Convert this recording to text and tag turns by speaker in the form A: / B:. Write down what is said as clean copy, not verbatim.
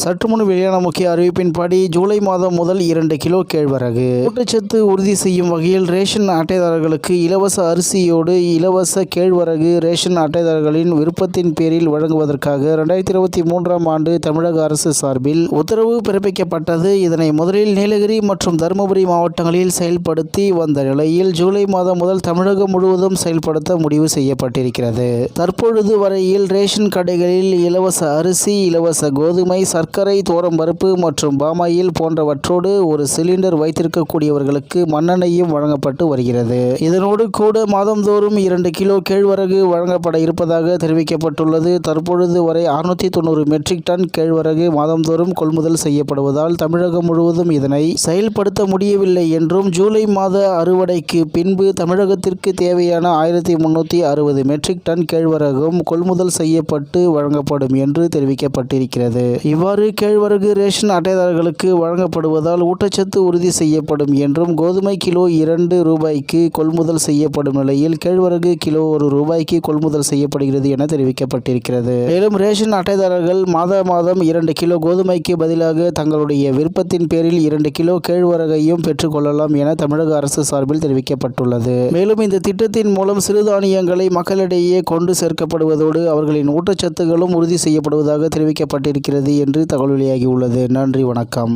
A: சற்று முன் வெளியான முக்கிய அறிவிப்பின்படி ஜூலை மாதம் முதல் 2 கிலோ கேழ்வரகு ஊட்டச்சத்து உறுதி செய்யும் வகையில் ரேஷன் அட்டைதாரர்களுக்கு இலவச அரிசியோடு இலவச கேழ்வரகு ரேஷன் அட்டைதாரர்களின் விருப்பத்தின் பேரில் வழங்குவதற்காக 2023ஆம் ஆண்டு தமிழக அரசு சார்பில் உத்தரவு பிறப்பிக்கப்பட்டது. இதனை முதலில் நீலகிரி மற்றும் தருமபுரி மாவட்டங்களில் செயல்படுத்தி வந்த நிலையில் ஜூலை மாதம் முதல் தமிழகம் முழுவதும் செயல்படுத்த முடிவு செய்யப்பட்டிருக்கிறது. தற்பொழுது வரையில் ரேஷன் கடைகளில் இலவச அரிசி, இலவச கோதுமை, சர்க்கரை, தோரம்பருப்பு மற்றும் பாமாயில் போன்றவற்றோடு ஒரு சிலிண்டர் வைத்திருக்கக்கூடியவர்களுக்கு மண்ணெண்ணெயும் வழங்கப்பட்டு வருகிறது. இதனோடு கூட மாதந்தோறும் 2 கிலோ கேழ்வரகு வழங்கப்பட இருப்பதாக தெரிவிக்கப்பட்டுள்ளது. தற்பொழுது வரை 690 மெட்ரிக் டன் கேழ்வரகு மாதந்தோறும் கொள்முதல் செய்யப்படுவதால் தமிழகம் முழுவதும் இதனை செயல்படுத்த முடியவில்லை என்றும், ஜூலை மாத அறுவடைக்கு பின்பு தமிழகத்திற்கு தேவையான 1360 மெட்ரிக் டன் கேழ்வரகும் கொள்முதல் செய்யப்பட்டு வழங்கப்படும் என்று தெரிவிக்கப்பட்டிருக்கிறது. இவ்வாறு கேழ்வரகு ரேஷன் அட்டைதாரர்களுக்கு வழங்கப்படுவதால் ஊட்டச்சத்து உறுதி செய்யப்படும் என்றும், கோதுமை கிலோ 2 ரூபாய்க்கு கொள்முதல் செய்யப்படும் நிலையில் கேழ்வரகு கிலோ 1 ரூபாய்க்கு கொள்முதல் செய்யப்படுகிறது என தெரிவிக்கப்பட்டிருக்கிறது. மேலும் ரேஷன் அட்டைதாரர்கள் மாதம் 2 கிலோ கோதுமைக்கு பதிலாக தங்களுடைய விருப்பத்தின் பேரில் 2 கிலோ கேழ்வரகையும் பெற்றுக் கொள்ளலாம் என தமிழக அரசு சார்பில் தெரிவிக்கப்பட்டுள்ளது. மேலும் இந்த திட்டத்தின் மூலம் சிறுதானியங்களை மக்களிடையே கொண்டு சேர்க்கப்படுவதோடு அவர்களின் ஊட்டச்சத்துகளும் உறுதி செய்யப்படுவதாக தெரிவிக்கப்பட்டிருக்கிறது என்று தகவல் வெளியாகியுள்ளது. நன்றி, வணக்கம்.